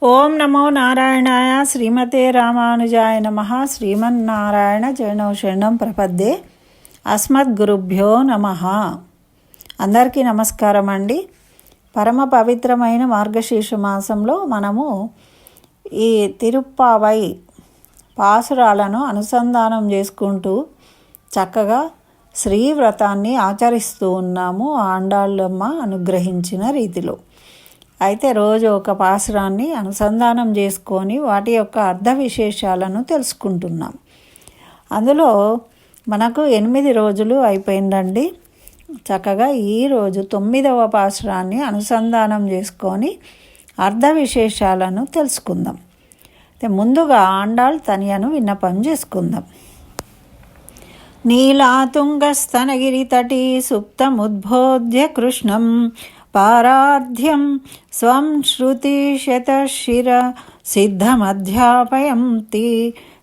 ఓం నమో నారాయణాయ శ్రీమతే రామానుజాయ నమః. శ్రీమన్నారాయణ చరణౌ శరణం ప్రపద్దే. అస్మద్గురుభ్యో నమః. అందరికీ నమస్కారం అండి. పరమ పవిత్రమైన మార్గశీర్ష మాసంలో మనము ఈ తిరుప్పావై పాసురాలను అనుసంధానం చేసుకుంటూ చక్కగా శ్రీవ్రతాన్ని ఆచరిస్తూ ఉన్నాము, ఆండాళ్ళమ్మ అనుగ్రహించిన రీతిలో. అయితే రోజు ఒక పాసురాన్ని అనుసంధానం చేసుకొని వాటి యొక్క అర్థ విశేషాలను తెలుసుకుంటున్నాం. అందులో మనకు 8 రోజులు అయిపోయిందండి. చక్కగా ఈరోజు 9వ పాసురాన్ని అనుసంధానం చేసుకొని అర్థ విశేషాలను తెలుసుకుందాం. అయితే ముందుగా ఆండాళ్ తనియను విన్నపం చేసుకుందాం. నీలాతుంగస్తనగిరి తటీ సుప్తముద్బోధ్య కృష్ణం పారార్ధ్యం స్వం శృతిశతశిర సిద్ధమధ్యాపయంతి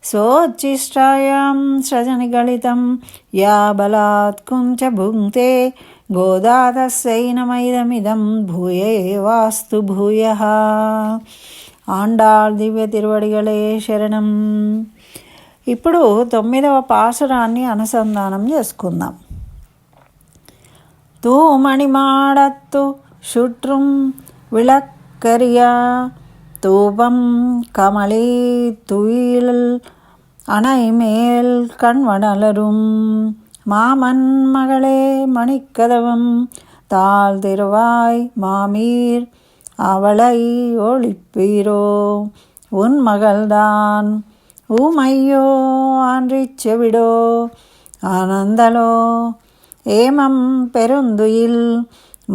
సోచ్చిష్టాయాం సృజనిగళితం యా బలాత్కుంచ భుంక్తే గోదాతస్సైనమైదమిదం భూయేవాస్తు భూయః. ఆండాళ్ దివ్య తిరువడిగళే శరణం. ఇప్పుడు 9వ పాసురాన్ని అనుసంధానం చేసుకుందాం. தூமணிமாடத்து சுற்றும் விளக்கரியா தூபம் கமலி துயில் அணைமேல் கண்வடலரும் மாமன் மகளே மணிக்கதவம் தாழ் திருவாய் மாமீர் அவளை ஒளிப்பீரோ உன் மகள்தான் ஊமையோ ஆன்றிச் செவிடோ ஆனந்தலோ ஏமம் பெருந்துயில்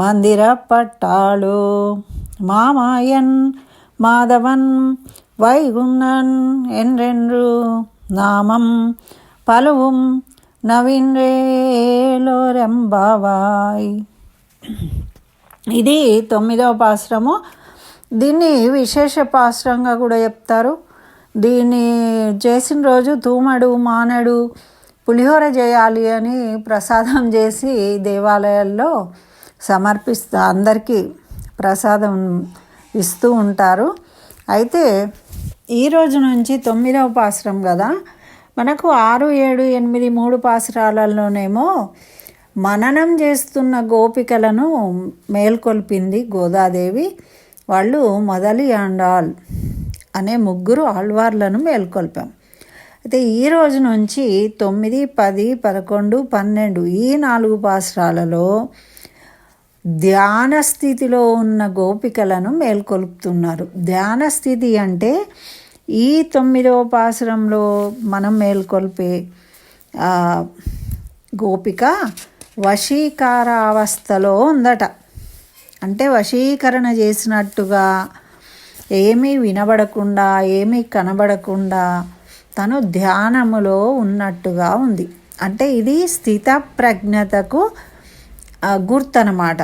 மந்திரப்பட்டாளோ மாமாயன் மாதவன் வைகுண்ணன் என்றென்று నామం పలుவும் నవీన్రేలోరెంబావాయ్. ఇది 9వ పాసురము. దీన్ని విశేష పాసురంగా కూడా చెప్తారు. దీన్ని చేసిన రోజు తూమడు మానడు పులిహోర చేయాలి అని ప్రసాదం చేసి దేవాలయాల్లో అందరికీ ప్రసాదం ఇస్తూ ఉంటారు. అయితే ఈరోజు నుంచి 9వ పాసురం కదా, మనకు 6, 7, 8, 3 పాసురాలలోనేమో మననం చేస్తున్న గోపికలను మేల్కొల్పింది గోదాదేవి. వాళ్ళు మొదలి ఆండాళ్ అనే 3 ఆళ్వార్లను మేల్కొల్పాం. అయితే ఈ రోజు నుంచి 9, 10, 11, 12 ఈ 4 పాసురాలలో ధ్యాన స్థితిలో ఉన్న గోపికలను మేల్కొల్పుతున్నారు. ధ్యాన స్థితి అంటే ఈ 9వ పాసురంలో మనం మేల్కొల్పే గోపిక వశీకార అవస్థలో ఉందట. అంటే వశీకరణ చేసినట్టుగా ఏమీ వినబడకుండా, ఏమీ కనబడకుండా తను ధ్యానములో ఉన్నట్టుగా ఉంది. అంటే ఇది స్థిత ప్రజ్ఞతకు గుర్తనమాట.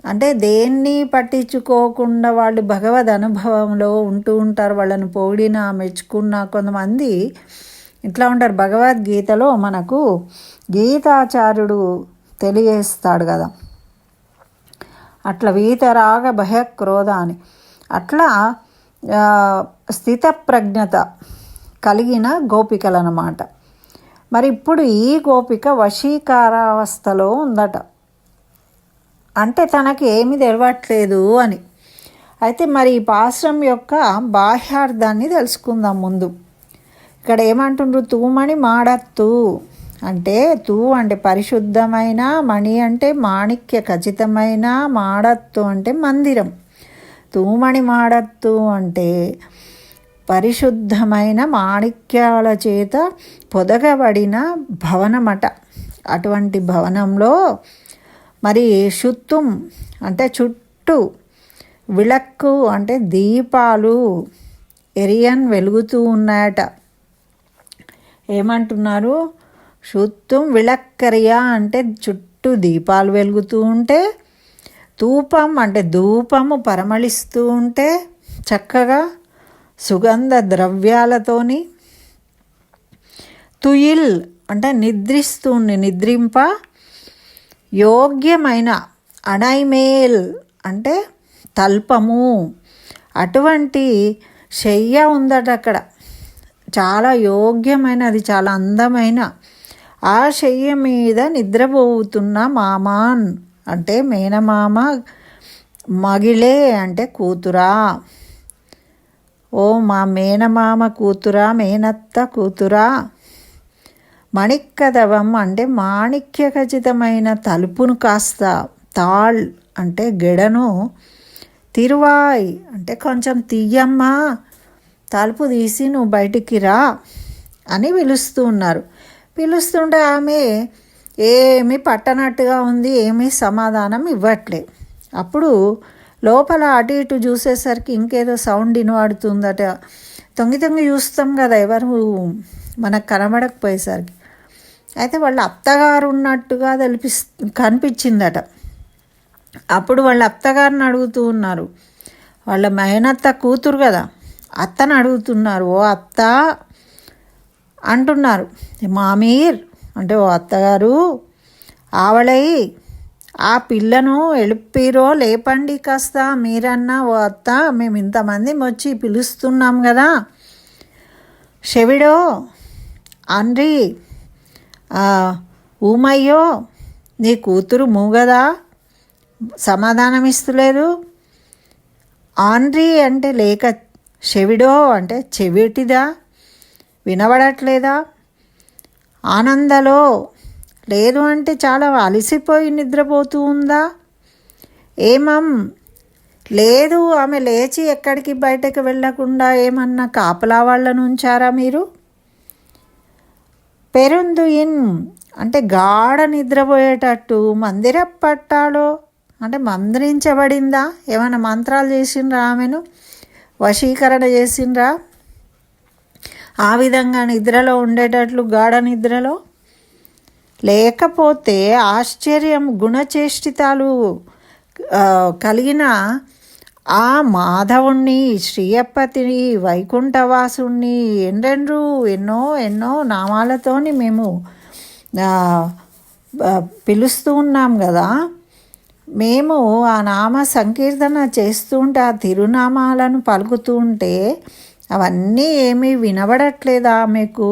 అంటే దేన్ని పట్టించుకోకుండా వాళ్ళు భగవద్ అనుభవంలో ఉంటూ ఉంటారు. వాళ్ళని పొగిడినా మెచ్చుకున్నా కొంతమంది ఇట్లా ఉంటారు. భగవద్గీతలో మనకు గీతాచార్యుడు తెలియజేస్తాడు కదా, అట్లా వీతరాగ భయక్రోధ అని. అట్లా స్థిత ప్రజ్ఞత కలిగిన గోపికలన్నమాట. మరి ఇప్పుడు ఈ గోపిక వశీకారావస్థలో ఉందట. అంటే తనకి ఏమీ తెలియట్లేదు అని. అయితే మరి ఈ పాశ్రం యొక్క బాహ్యార్థాన్ని తెలుసుకుందాం ముందు. ఇక్కడ ఏమంటుండ్రు? తూమణి మాడత్తు అంటే, తూ అంటే పరిశుద్ధమైన, మణి అంటే మాణిక్య ఖచ్చితమైన, మాడత్తు అంటే మందిరం. తూమణి మాడత్తు అంటే పరిశుద్ధమైన మాణిక్యాల చేత పొదగబడిన భవనమట. అటువంటి భవనంలో మరి శుత్తుం అంటే చుట్టూ, విళక్కు అంటే దీపాలు ఎరియన్ వెలుగుతూ ఉన్నాయట. ఏమంటున్నారు? శుత్తుం విళక్కరియా అంటే చుట్టూ దీపాలు వెలుగుతూ ఉంటే, ధూపం అంటే ధూపము పరిమళిస్తూ ఉంటే చక్కగా సుగంధ ద్రవ్యాలతోని, తుయిల్ అంటే నిద్రింప యోగ్యమైన, అణైమేల్ అంటే తల్పము, అటువంటి శయ్య ఉందట అక్కడ, చాలా యోగ్యమైనది, చాలా అందమైన. ఆ శయ్య మీద నిద్రపోతున్న మామాన్ అంటే మేనమామ, మగిలే అంటే కూతురా, ఓ మా మేనమామ కూతురా, మేనత్త కూతురా. మణిక్కదవం అంటే మాణిక్య ఖచ్చితమైన తలుపును కాస్త, తాళ్ అంటే గెడను, తిరువాయ్ అంటే కొంచెం తీయమ్మా, తలుపు తీసి నువ్వు బయటికి రా అని పిలుస్తూ ఉన్నారు. పిలుస్తుంటే ఆమె ఏమీ పట్టనట్టుగా ఉంది, ఏమీ సమాధానం ఇవ్వట్లే. అప్పుడు లోపల అటు ఇటు చూసేసరికి ఇంకేదో సౌండ్ వినబడుతుందట. తొంగి తొంగి చూస్తాం కదా ఎవరు మనకు కనబడకపోయేసరికి. అయితే వాళ్ళ అత్తగారు ఉన్నట్టుగా కనిపించిందట. అప్పుడు వాళ్ళ అత్తగారిని అడుగుతూ ఉన్నారు, వాళ్ళ మేనత్త కూతురు కదా, అత్తని అడుగుతున్నారు. ఓ అత్త అంటున్నారు. మామీర్ అంటే ఓ అత్తగారు, ఆవళై ఆ పిల్లను ఎలుపిరో లేపండి కాస్త మీరన్నా. ఓ అత్త, మేము ఇంతమంది వచ్చి పిలుస్తున్నాం కదా. చెవిడో అండ్రి ఊమయ్యో, నీ కూతురు మూగదా, సమాధానం ఇస్తలేదు. ఆండ్రీ అంటే లేక, చెవిడో అంటే చెవిటిదా, వినబడట్లేదా. ఆనందలో లేదు అంటే చాలా అలసిపోయి నిద్రపోతూ ఉందా. ఏమం లేదు, ఆమె లేచి ఎక్కడికి బయటకు వెళ్ళకుండా ఏమన్నా కాపలా వాళ్ళను ఉంచారా మీరు. పెరుందుయిన్ అంటే గాఢ నిద్రపోయేటట్టు, మందిర పట్టాలో అంటే మంత్రించబడిందా, ఏమైనా మంత్రాలు చేసిండ్రా, ఆమెను వశీకరణ చేసిండ్రా, ఆ విధంగా నిద్రలో ఉండేటట్లు గాఢ నిద్రలో. లేకపోతే ఆశ్చర్యం గుణచేష్టితాలు కలిగిన ఆ మాధవుణ్ణి, శ్రీయప్పతిని, వైకుంఠవాసుణ్ణి ఎన్నెన్నో ఎన్నో ఎన్నో నామాలతోని మేము పిలుస్తూ ఉన్నాం కదా. మేము ఆ నామ సంకీర్తన చేస్తూ ఉంటే, ఆ తిరునామాలను పలుకుతూ ఉంటే అవన్నీ ఏమీ వినబడట్లేదా మీకు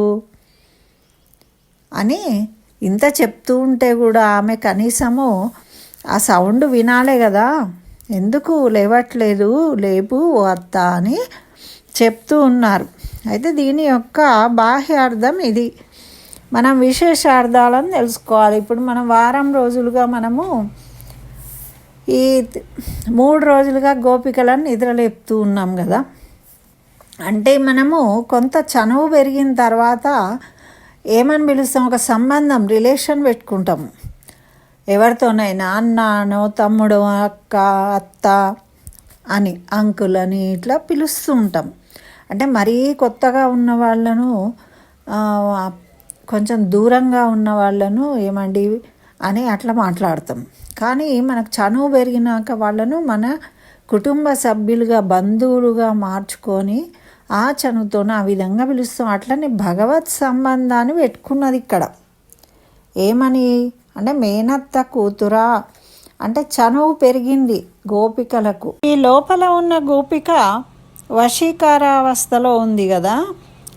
అని ఇంత చెప్తూ ఉంటే కూడా ఆమె కనీసము ఆ సౌండ్ వినాలే కదా, ఎందుకు లేవట్లేదు, లేపు ఓ అత్త అని చెప్తూ ఉన్నారు. అయితే దీని యొక్క బాహ్య అర్థం ఇది. మనం విశేషార్థాలను తెలుసుకోవాలి. ఇప్పుడు మనం వారం రోజులుగా మనము ఈ 3 రోజులుగా గోపికలను నిద్రలేపుతూ ఉన్నాం కదా. అంటే మనము కొంత చనువు పెరిగిన తర్వాత ఏమని పిలుస్తాం, ఒక సంబంధం, రిలేషన్ పెట్టుకుంటాము ఎవరితోనైనా. అన్ననో, తమ్ముడు, అక్క, అత్త అని, అంకుల్ అని ఇట్లా పిలుస్తూ ఉంటాం. అంటే మరీ కొత్తగా ఉన్న వాళ్ళను, కొంచెం దూరంగా ఉన్న వాళ్ళను ఏమండి అని అట్లా మాట్లాడతాం. కానీ మనకు చనువు పెరిగినాక వాళ్ళను మన కుటుంబ సభ్యులుగా, బంధువులుగా మార్చుకొని ఆ చనువుతో ఆ విధంగా పిలుస్తాం. అట్లనే భగవత్ సంబంధాన్ని పెట్టుకున్నది ఇక్కడ. ఏమని అంటే మేనత్త కూతురా అంటే చనువు పెరిగింది గోపికలకు. ఈ లోపల ఉన్న గోపిక వశీకారావస్థలో ఉంది కదా.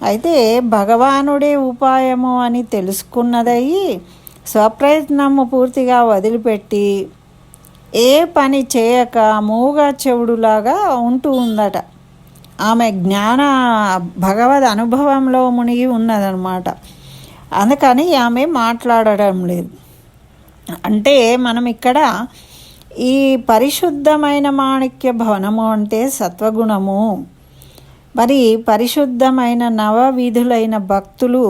అయితే భగవానుడే ఉపాయము అని తెలుసుకున్నదయ్యి స్వప్రయత్నము పూర్తిగా వదిలిపెట్టి ఏ పని చేయక మూగా చెవుడులాగా ఉంటూ ఉందట. ఆమె జ్ఞాన భగవద్ అనుభవంలో మునిగి ఉన్నదన్నమాట. అందుకని ఆమె మాట్లాడడం లేదు. అంటే మనం ఇక్కడ ఈ పరిశుద్ధమైన మాణిక్య భవనము అంటే సత్వగుణము. మరి పరిశుద్ధమైన నవవిధులైన భక్తులు,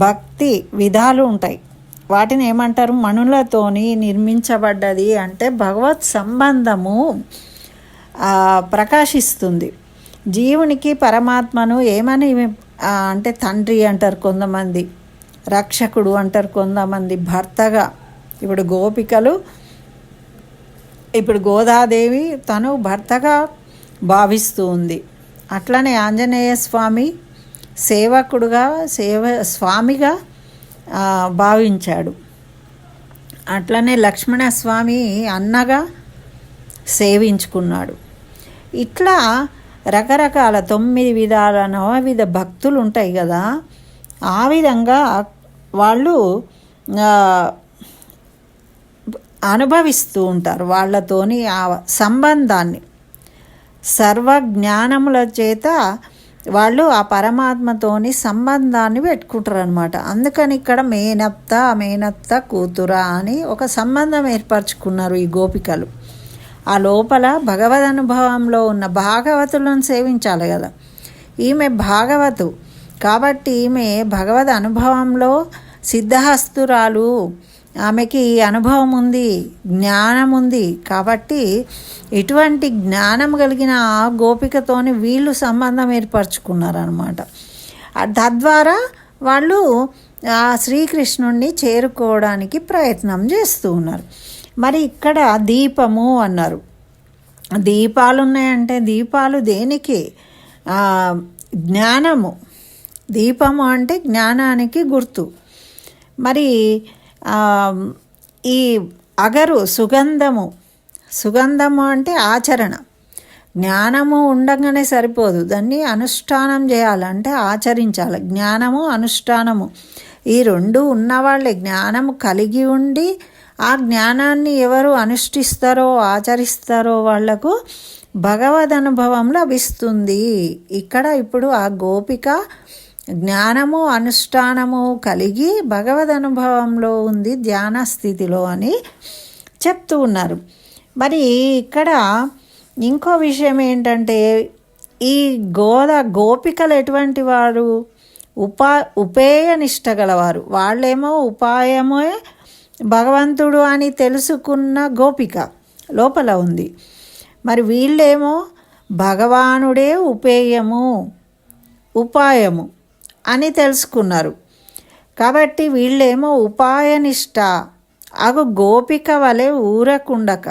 భక్తి విధాలు ఉంటాయి. వాటిని ఏమంటారు, మణులతోని నిర్మించబడ్డది. అంటే భగవత్ సంబంధము ప్రకాశిస్తుంది. జీవునికి పరమాత్మను ఏమని అంటే తండ్రి అంటారు కొంతమంది, రక్షకుడు అంటారు కొంతమంది, భర్తగా. ఇప్పుడు గోపికలు, ఇప్పుడు గోదాదేవి తను భర్తగా భావిస్తూ ఉంది. అట్లనే ఆంజనేయ స్వామి సేవకుడుగా, స్వామిగా భావించాడు. అట్లనే లక్ష్మణస్వామి అన్నగా సేవించుకున్నాడు. ఇట్లా రకరకాల 9 విధాల నవవిధ భక్తులు ఉంటాయి కదా, ఆ విధంగా వాళ్ళు అనుభవిస్తూ ఉంటారు వాళ్ళతోని ఆ సంబంధాన్ని. సర్వజ్ఞానముల చేత వాళ్ళు ఆ పరమాత్మతోని సంబంధాన్ని పెట్టుకుంటారు అనమాట. అందుకని ఇక్కడ మేనత్త కూతురా అని ఒక సంబంధం ఏర్పరచుకున్నారు ఈ గోపికలు. ఆ లోపల భగవద్ అనుభవంలో ఉన్న భాగవతులను సేవించాలి కదా. ఈమె భాగవతు కాబట్టి ఈమె భగవద్ అనుభవంలో సిద్ధహస్తురాలు, ఆమెకి అనుభవం ఉంది, జ్ఞానం ఉంది. కాబట్టి ఇటువంటి జ్ఞానం కలిగిన ఆ గోపికతోని వీళ్ళు సంబంధం ఏర్పరచుకున్నారనమాట. తద్వారా వాళ్ళు ఆ శ్రీకృష్ణుణ్ణి చేరుకోవడానికి ప్రయత్నం చేస్తూ ఉన్నారు. మరి ఇక్కడ దీపము అన్నారు. దీపాలు ఉన్నాయంటే దీపాలు దేనికి? జ్ఞానము. దీపము అంటే జ్ఞానానికి గుర్తు. మరి ఈ అగరు సుగంధము అంటే ఆచరణ. జ్ఞానము ఉండగానే సరిపోదు, దాన్ని అనుష్ఠానం చేయాలంటే ఆచరించాలి. జ్ఞానము అనుష్ఠానము ఈ రెండు ఉన్నవాళ్ళే. జ్ఞానము కలిగి ఉండి ఆ జ్ఞానాన్ని ఎవరు అనుష్ఠిస్తారో ఆచరిస్తారో వాళ్లకు భగవద్ అనుభవం లభిస్తుంది. ఇక్కడ ఇప్పుడు ఆ గోపిక జ్ఞానము అనుష్ఠానము కలిగి భగవద్ అనుభవంలో ఉంది, ధ్యాన స్థితిలో అని చెప్తూ ఉన్నారు. మరి ఇక్కడ ఇంకో విషయం ఏంటంటే ఈ గోపికలు ఎటువంటి వారు? ఉపేయ నిష్ట గలవారు. వాళ్ళేమో ఉపాయమే భగవంతుడు అని తెలుసుకున్న గోపిక లోపల ఉంది. మరి వీళ్ళేమో భగవానుడే ఉపేయము ఉపాయము అని తెలుసుకున్నారు. కాబట్టి వీళ్ళేమో ఉపాయనిష్ట గోపిక వలె ఊరకుండక.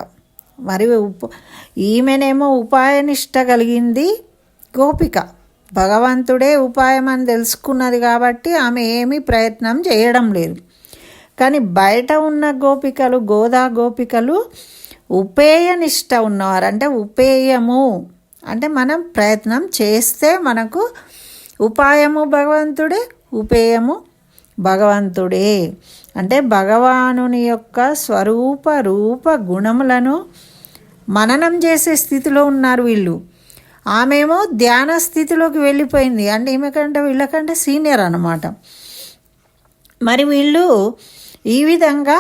మరి ఈమెనేమో ఉపాయనిష్ట కలిగింది గోపిక, భగవంతుడే ఉపాయం అని తెలుసుకున్నది కాబట్టి ఆమె ఏమీ ప్రయత్నం చేయడం లేదు. కానీ బయట ఉన్న గోపికలు, గోపికలు ఉపేయనిష్ట ఉన్నవారు. అంటే ఉపేయము అంటే మనం ప్రయత్నం చేస్తే మనకు ఉపాయము భగవంతుడే, ఉపేయము భగవంతుడే. అంటే భగవానుని యొక్క స్వరూప రూప గుణములను మననం చేసే స్థితిలో ఉన్నారు వీళ్ళు. ఆమెమో ధ్యాన స్థితిలోకి వెళ్ళిపోయింది. అంటే ఈమెకంటే వీళ్ళకంటే సీనియర్ అన్నమాట. మరి వీళ్ళు ఈ విధంగా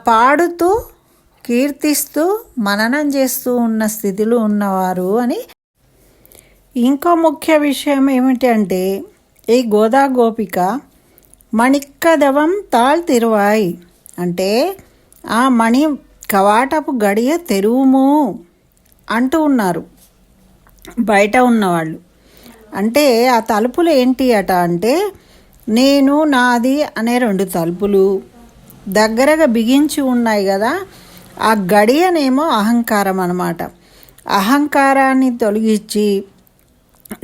పాడుతూ కీర్తిస్తూ మననం చేస్తూ ఉన్న స్థితిలో ఉన్నవారు అని. ఇంకో ముఖ్య విషయం ఏమిటంటే ఈ గోపిక మణిక్కదవం తిరువాయి అంటే ఆ మణి కవాటపు గడియ తెరువుము అంటూ ఉన్నారు బయట ఉన్నవాళ్ళు. అంటే ఆ తలుపులు ఏంటి అట అంటే నేను నాది అనే 2 తలుపులు దగ్గరగా బిగించి ఉన్నాయి కదా. ఆ గడియనేమో అహంకారం అన్నమాట. అహంకారాన్ని తొలగించి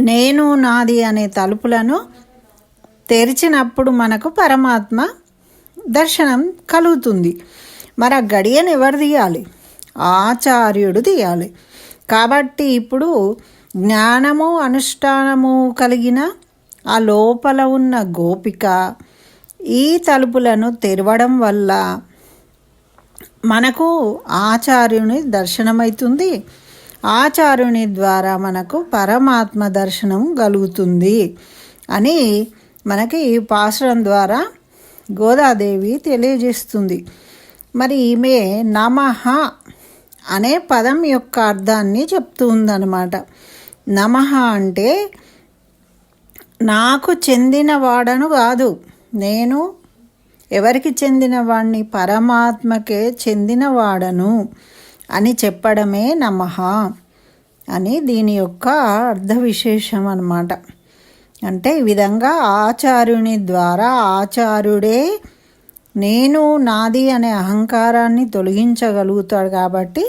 నేను నాది అనే తలుపులను తెరిచినప్పుడు మనకు పరమాత్మ దర్శనం కలుగుతుంది. మరి ఆ గడియను ఎవరు తీయాలి? ఆచార్యుడు తీయాలి. కాబట్టి ఇప్పుడు జ్ఞానము అనుష్ఠానము కలిగిన ఆ లోపల ఉన్న గోపిక ఈ తలుపులను తెరవడం వల్ల మనకు ఆచార్యుని దర్శనమవుతుంది. ఆచార్యుని ద్వారా మనకు పరమాత్మ దర్శనం కలుగుతుంది అని మనకి ఈ పాసురం ద్వారా గోదాదేవి తెలియజేస్తుంది. మరి ఈమె నమః అనే పదం యొక్క అర్థాన్ని చెప్తూ ఉందన్నమాట. నమః అంటే నాకు చెందినవాడను కాదు, నేను ఎవరికి చెందినవాడిని? పరమాత్మకే చెందినవాడను అని చెప్పడమే నమః అని దీని యొక్క అర్థ విశేషం అన్నమాట. అంటే ఈ విధంగా ఆచార్యుని ద్వారా ఆచార్యుడే నేను నాది అనే అహంకారాన్ని తొలగించగలుగుతాడు. కాబట్టి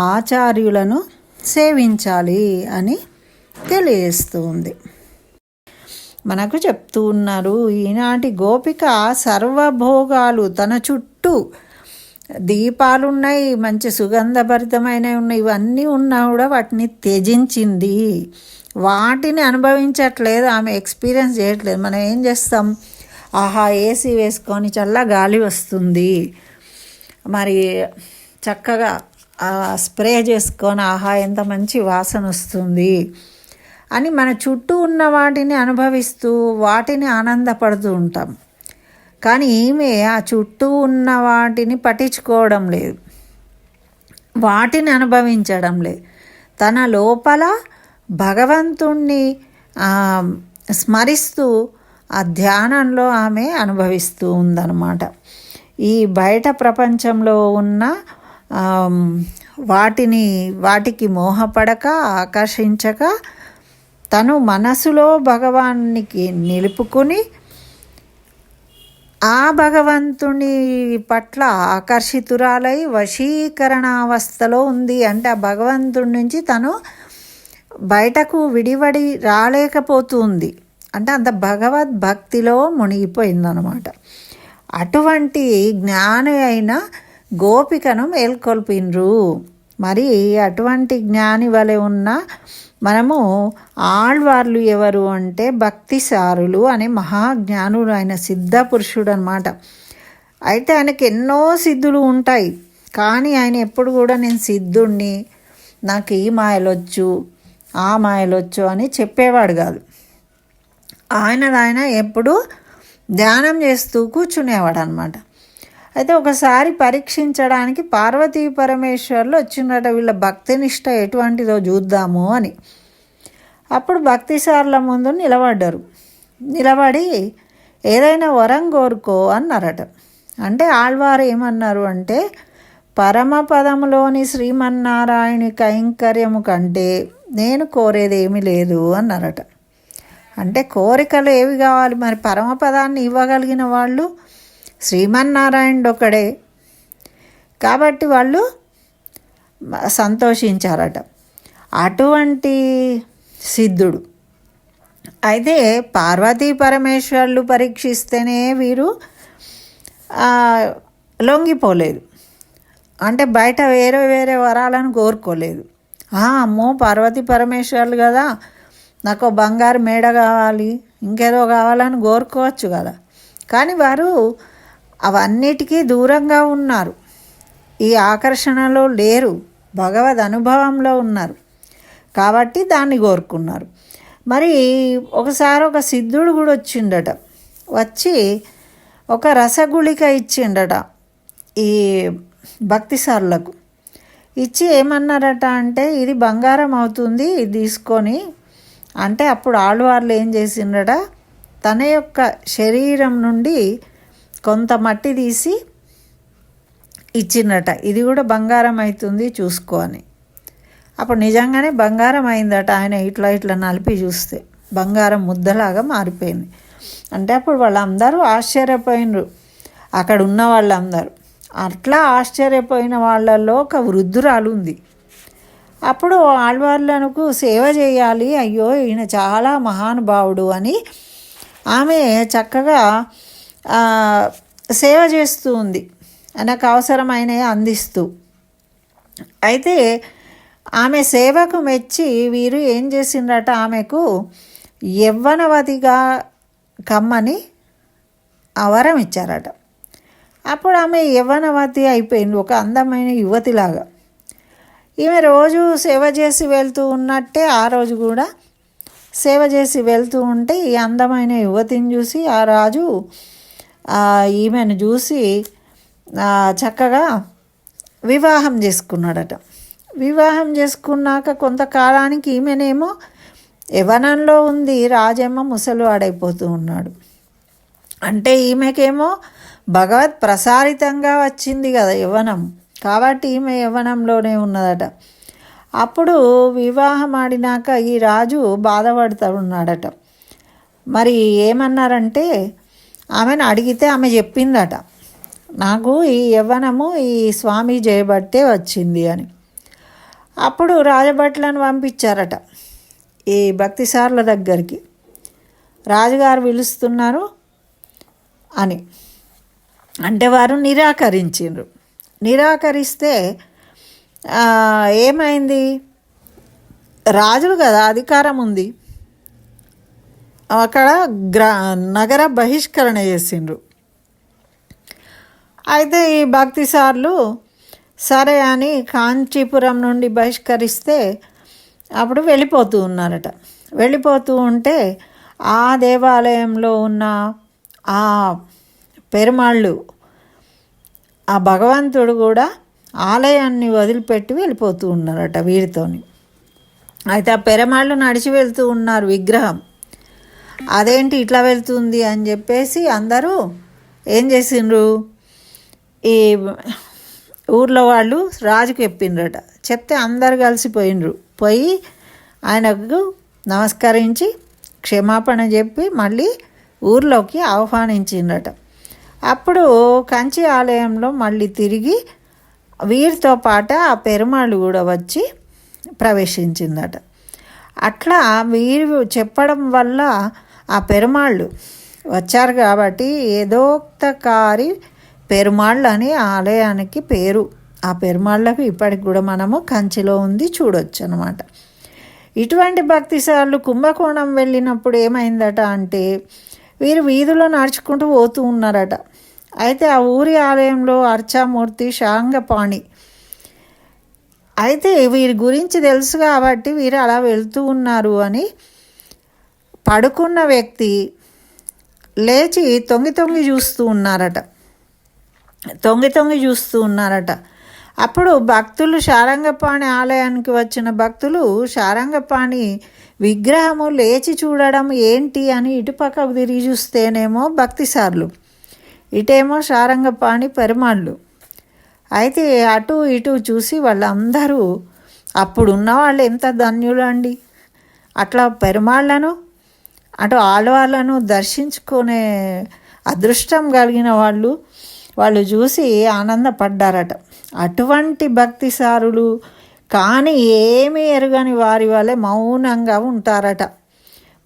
ఆచార్యులను సేవించాలి అని తెలియజేస్తూ ఉంది. మనకు చెప్తూ ఉన్నారు ఈనాటి గోపిక సర్వభోగాలు తన చుట్టూ దీపాలు ఉన్నాయి, మంచి సుగంధభరితమైనవి ఉన్నాయి, ఇవన్నీ ఉన్నా కూడా వాటిని త్యజించింది. వాటిని అనుభవించట్లేదు, ఆమె ఎక్స్పీరియన్స్ చేయట్లేదు. మనం ఏం చేస్తాం, ఆహా ఏసీ వేసుకొని చల్ల గాలి వస్తుంది, మరి చక్కగా స్ప్రే చేసుకొని ఆహా ఎంత మంచి వాసన వస్తుంది అని మన చుట్టూ ఉన్న వాటిని అనుభవిస్తూ వాటిని ఆనందపడుతూ ఉంటాం. కానీ ఈమె ఆ చుట్టూ ఉన్న వాటిని పట్టించుకోవడం లేదు, వాటిని అనుభవించడం లేదు. తన లోపల భగవంతుణ్ణి స్మరిస్తూ ఆ ధ్యానంలో ఆమె అనుభవిస్తూ ఉందన్నమాట. ఈ బయట ప్రపంచంలో ఉన్న వాటికి మోహపడక ఆకర్షించక తను మనసులో భగవానికి నిలుపుకొని ఆ భగవంతుని పట్ల ఆకర్షితురాలై వశీకరణావస్థలో ఉంది. అంటే ఆ భగవంతుడి నుంచి తను బయటకు విడివడి రాలేకపోతుంది. అంటే అంత భగవద్భక్తిలో మునిగిపోయిందనమాట. అటువంటి జ్ఞాని అయిన గోపికను మేల్కొల్పినరు. మరి అటువంటి జ్ఞాని వలె ఉన్న మనము ఆళ్వార్లు ఎవరు అంటే భక్తిసారులు అనే మహాజ్ఞానుడు, ఆయన సిద్ధ పురుషుడు అనమాట. అయితే ఆయనకి ఎన్నో సిద్ధులు ఉంటాయి, కానీ ఆయన ఎప్పుడు కూడా నేను సిద్ధుణ్ణి, నాకు ఈ మాయలొచ్చు ఆ మాయలొచ్చు అని చెప్పేవాడు కాదు. ఆయన ఎప్పుడు ధ్యానం చేస్తూ కూర్చునేవాడు అనమాట. అయితే ఒకసారి పరీక్షించడానికి పార్వతీ పరమేశ్వర్లు వచ్చిందట, వీళ్ళ భక్తినిష్ట ఎటువంటిదో చూద్దాము అని. అప్పుడు భక్తిసార్ల ముందు నిలబడి ఏదైనా వరం కోరుకో అన్నారట. అంటే ఆళ్వారు ఏమన్నారు అంటే, పరమపదములోని శ్రీమన్నారాయణి కైంకర్యము కంటే నేను కోరేది ఏమీ లేదు అన్నారట. అంటే కోరికలు ఏవి కావాలి, మరి పరమపదాన్ని ఇవ్వగలిగిన వాళ్ళు శ్రీమన్నారాయణుడు ఒకడే కాబట్టి వాళ్ళు సంతోషించారట. అటువంటి సిద్ధుడు. అయితే పార్వతీ పరమేశ్వర్లు పరీక్షిస్తేనే వీరు లొంగిపోలేదు. అంటే బయట వేరే వరాలను కోరుకోలేదు. అమ్మో పార్వతీ పరమేశ్వర్లు కదా, నాకు బంగారు మేడ కావాలి, ఇంకేదో కావాలని కోరుకోవచ్చు కదా. కానీ వారు అవన్నిటికీ దూరంగా ఉన్నారు, ఈ ఆకర్షణలో లేరు, భగవద్ అనుభవంలో ఉన్నారు కాబట్టి దాన్ని కోరుకున్నారు. మరి ఒకసారి ఒక సిద్ధుడు కూడా వచ్చిండట. వచ్చి ఒక రసగుళిక ఇచ్చిండట ఈ భక్తిసారులకు. ఇచ్చి ఏమన్నారట అంటే, ఇది బంగారం అవుతుంది, ఇది తీసుకొని. అంటే అప్పుడు ఆళ్వార్లు ఏం చేసిండట, తన యొక్క శరీరం నుండి కొంత మట్టి తీసి ఇచ్చిండట, ఇది కూడా బంగారం అవుతుంది చూసుకో అని. అప్పుడు నిజంగానే బంగారం అయిందట. ఆయన ఇట్లా నలిపి చూస్తే బంగారం ముద్దలాగా మారిపోయింది. అంటే అప్పుడు వాళ్ళందరూ ఆశ్చర్యపోయినరు, అక్కడ ఉన్న వాళ్ళందరూ. అట్లా ఆశ్చర్యపోయిన వాళ్ళల్లో ఒక వృద్ధురాలు ఉంది. అప్పుడు ఆళ్వార్లకు సేవ చేయాలి, అయ్యో ఈయన చాలా మహానుభావుడు అని ఆమె చక్కగా సేవ చేస్తూ ఉంది, నాకు అవసరమైనవి అందిస్తూ. అయితే ఆమె సేవకు మెచ్చి వీరు ఏం చేసిండ్రట, ఆమెకు యవ్వనవతిగా కమ్మని వరం ఇచ్చారట. అప్పుడు ఆమె యవ్వనవతి అయిపోయింది, ఒక అందమైన యువతిలాగా. ఈమె రోజు సేవ చేసి వెళ్తూ ఉన్నట్టే ఆ రోజు కూడా సేవ చేసి వెళ్తూ ఉంటే ఈ అందమైన యువతిని చూసి ఆ రాజు ఈమెను చూసి చక్కగా వివాహం చేసుకున్నాడట. వివాహం చేసుకున్నాక కొంతకాలానికి ఈమెనేమో యవ్వనంలో ఉంది, రాజేమో ముసలివాడైపోతూ ఉన్నాడు. అంటే ఈమెకేమో భగవత్ ప్రసారితంగా వచ్చింది కదా యవ్వనం, కాబట్టి ఈమె యవ్వనంలోనే ఉన్నదట. అప్పుడు వివాహం ఆడినాక ఈ రాజు బాధపడుతూ ఉన్నాడట. మరి ఏమన్నారంటే, ఆమెను అడిగితే ఆమె చెప్పిందట, నాకు ఈ యవ్వనము ఈ స్వామి చేయబట్టే వచ్చింది అని. అప్పుడు రాజభట్లను పంపించారట ఈ భక్తిసార్ల దగ్గరికి, రాజుగారు పిలుస్తున్నారు అని. అంటే వారు నిరాకరించారు. నిరాకరిస్తే ఏమైంది, రాజులు కదా, అధికారం ఉంది, అక్కడ నగర బహిష్కరణ చేసిండ్రు. అయితే ఈ భక్తిసార్లు సరే అని కాంచీపురం నుండి బహిష్కరిస్తే అప్పుడు వెళ్ళిపోతూ ఉన్నారట. వెళ్ళిపోతూ ఉంటే ఆ దేవాలయంలో ఉన్న ఆ పెరుమాళ్ళు, ఆ భగవంతుడు కూడా ఆలయాన్ని వదిలిపెట్టి వెళ్ళిపోతూ ఉన్నారట వీరితోని. అయితే ఆ పెరుమాళ్ళు నడిచి వెళ్తూ ఉన్నారు విగ్రహం. అదేంటి ఇట్లా వెళ్తుంది అని చెప్పేసి అందరూ ఏం చేసిండ్రు, ఈ ఊర్లో వాళ్ళు రాజుకు చెప్పిండ్రట. చెప్తే అందరు కలిసిపోయిండ్రు. పోయి ఆయనకు నమస్కరించి క్షమాపణ చెప్పి మళ్ళీ ఊర్లోకి ఆహ్వానించిండ్రట. అప్పుడు కంచి ఆలయంలో మళ్ళీ తిరిగి వీరితో పాటు ఆ పెరుమాళ్ళు కూడా వచ్చి ప్రవేశించిందట. అట్లా వీరు చెప్పడం వల్ల ఆ పెరుమాళ్ళు వచ్చారు కాబట్టి ఏదోక్తకారి పెరుమాళ్ళు అని ఆలయానికి పేరు. ఆ పెరుమాళ్ళకు ఇప్పటికి కూడా మనము కంచిలో ఉంది, చూడొచ్చు అనమాట. ఇటువంటి భక్తిసార్లు కుంభకోణం వెళ్ళినప్పుడు ఏమైందట అంటే వీరు వీధిలో నడుచుకుంటూ పోతూ ఉన్నారట. అయితే ఆ ఊరి ఆలయంలో అర్చామూర్తి శాంగపాణి. అయితే వీరి గురించి తెలుసు కాబట్టి వీరు అలా వెళ్తూ ఉన్నారు అని పడుకున్న వ్యక్తి లేచి తొంగి తొంగి చూస్తూ ఉన్నారట. అప్పుడు భక్తులు శారంగపాణి ఆలయానికి వచ్చిన భక్తులు శారంగపాణి విగ్రహము లేచి చూడడం ఏంటి అని ఇటుపక్కకు తిరిగి చూస్తేనేమో భక్తిసార్లు, ఇటేమో శారంగపాణి పెరుమాళ్ళు. అయితే అటు ఇటు చూసి వాళ్ళందరూ, అప్పుడున్న వాళ్ళు ఎంత ధన్యులు అండి, అట్లా పెరుమాళ్ళను అటు ఆడవాళ్ళను దర్శించుకునే అదృష్టం కలిగిన వాళ్ళు చూసి ఆనందపడ్డారట. అటువంటి భక్తిసారులు కానీ ఏమీ ఎరుగని వారి వలె మౌనంగా ఉంటారట.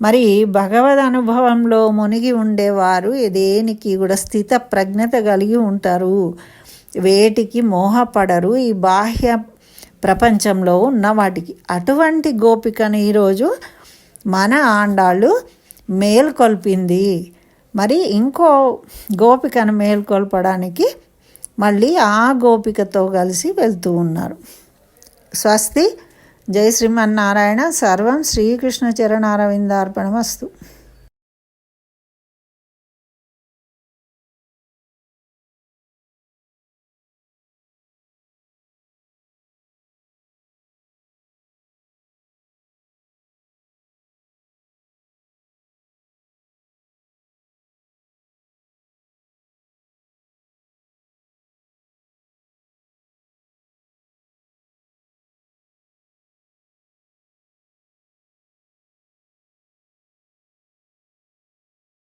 మరి భగవద్ అనుభవంలో మునిగి ఉండేవారు దేనికి కూడా స్థిత ప్రజ్ఞత కలిగి ఉంటారు, వేటికి మోహపడరు, ఈ బాహ్య ప్రపంచంలో ఉన్న వాటికి. అటువంటి గోపికను ఈరోజు మన ఆండాళ్ళు మేల్కొల్పింది. మరి ఇంకో గోపికను మేల్కొల్పడానికి మళ్ళీ ఆ గోపికతో కలిసి వెళ్తూ ఉన్నారు. స్వస్తి. జై శ్రీమన్నారాయణ. సర్వం శ్రీకృష్ణ చరణారవిందార్పణమస్తు.